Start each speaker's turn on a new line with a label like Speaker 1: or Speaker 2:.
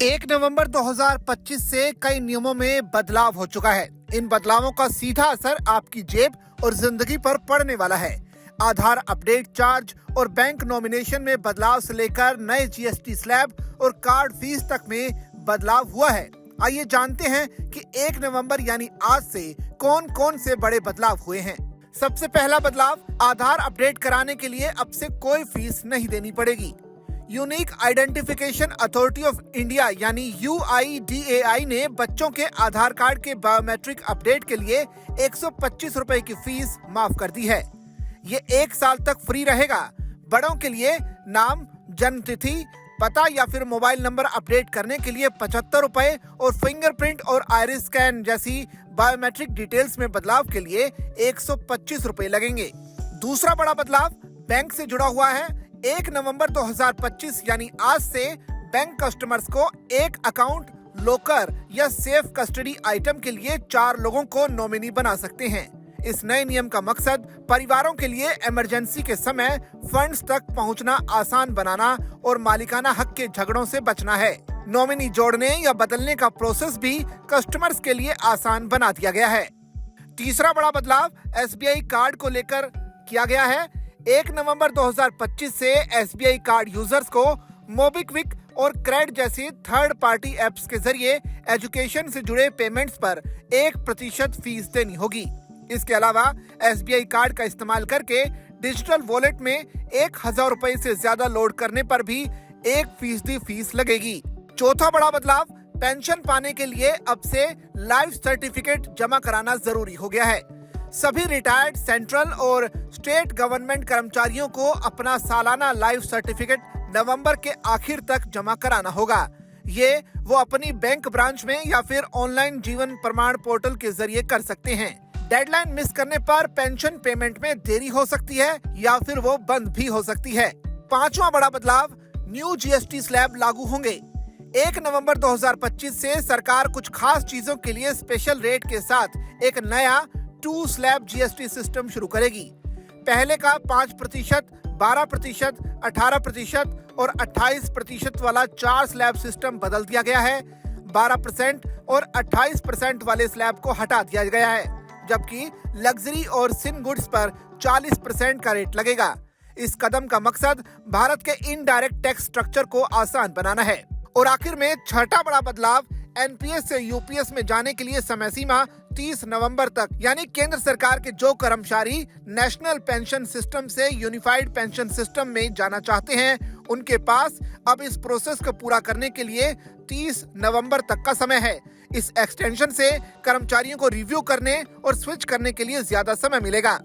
Speaker 1: 1 नवंबर 2025 से कई नियमों में बदलाव हो चुका है। इन बदलावों का सीधा असर आपकी जेब और जिंदगी पर पड़ने वाला है। आधार अपडेट चार्ज और बैंक नॉमिनेशन में बदलाव से लेकर नए जीएसटी स्लैब और कार्ड फीस तक में बदलाव हुआ है। आइए जानते हैं कि 1 नवंबर यानी आज से कौन कौन से बड़े बदलाव हुए हैं। सबसे पहला बदलाव, आधार अपडेट कराने के लिए अब से कोई फीस नहीं देनी पड़ेगी। Unique identification authority of India यानी UIDAI ने बच्चों के आधार कार्ड के बायोमेट्रिक अपडेट के लिए 125 रुपए की फीस माफ कर दी है। ये 1 साल तक फ्री रहेगा। बड़ों के लिए नाम, जन्म तिथि, पता या फिर मोबाइल नंबर अपडेट करने के लिए 75 रुपए और फिंगरप्रिंट और आइरिस स्कैन जैसी बायोमेट्रिक डिटेल्स में बदलाव के लिए 125 रुपए लगेंगे। दूसरा बड़ा बदलाव बैंक से जुड़ा हुआ है। 1 नवंबर 2025 यानी आज से बैंक कस्टमर्स को एक अकाउंट, लॉकर या सेफ कस्टडी आइटम के लिए 4 लोगों को नॉमिनी बना सकते हैं। इस नए नियम का मकसद परिवारों के लिए इमरजेंसी के समय फंड्स तक पहुंचना आसान बनाना और मालिकाना हक के झगड़ों से बचना है। नॉमिनी जोड़ने या बदलने का प्रोसेस भी कस्टमर्स के लिए आसान बना दिया गया है। तीसरा बड़ा बदलाव SBI कार्ड को लेकर किया गया है। 1 नवंबर 2025 से SBI कार्ड यूजर्स को मोबिक्विक और क्रेड जैसी थर्ड पार्टी एप्स के जरिए एजुकेशन से जुड़े पेमेंट्स पर 1% फीस देनी होगी। इसके अलावा SBI कार्ड का इस्तेमाल करके डिजिटल वॉलेट में 1000 रुपए से ज्यादा लोड करने पर भी 1% फीस लगेगी। चौथा बड़ा बदलाव, पेंशन पाने के लिए अब से लाइफ सर्टिफिकेट जमा कराना जरूरी हो गया है। सभी रिटायर्ड सेंट्रल और स्टेट गवर्नमेंट कर्मचारियों को अपना सालाना लाइफ सर्टिफिकेट नवंबर के आखिर तक जमा कराना होगा। ये वो अपनी बैंक ब्रांच में या फिर ऑनलाइन जीवन प्रमाण पोर्टल के जरिए कर सकते हैं। डेडलाइन मिस करने पर पेंशन पेमेंट में देरी हो सकती है या फिर वो बंद भी हो सकती है। पांचवा बड़ा बदलाव, न्यू GST स्लैब लागू होंगे। 1 नवंबर 2025 से सरकार कुछ खास चीजों के लिए स्पेशल रेट के साथ एक नया 2 स्लैब GST सिस्टम शुरू करेगी। पहले का 5%, 12%, 18% और 28% वाला 4 स्लैब सिस्टम बदल दिया गया है। 12% और 28% वाले स्लैब को हटा दिया गया है, जबकि लग्जरी और सिन गुड्स पर 40% का रेट लगेगा। इस कदम का मकसद भारत के इनडायरेक्ट टैक्स स्ट्रक्चर को आसान बनाना है। और आखिर में छठा बड़ा बदलाव, NPS से UPS में जाने के लिए समय सीमा 30 नवंबर तक, यानी केंद्र सरकार के जो कर्मचारी नेशनल पेंशन सिस्टम से यूनिफाइड पेंशन सिस्टम में जाना चाहते हैं, उनके पास अब इस प्रोसेस को पूरा करने के लिए 30 नवंबर तक का समय है। इस एक्सटेंशन से कर्मचारियों को रिव्यू करने और स्विच करने के लिए ज्यादा समय मिलेगा।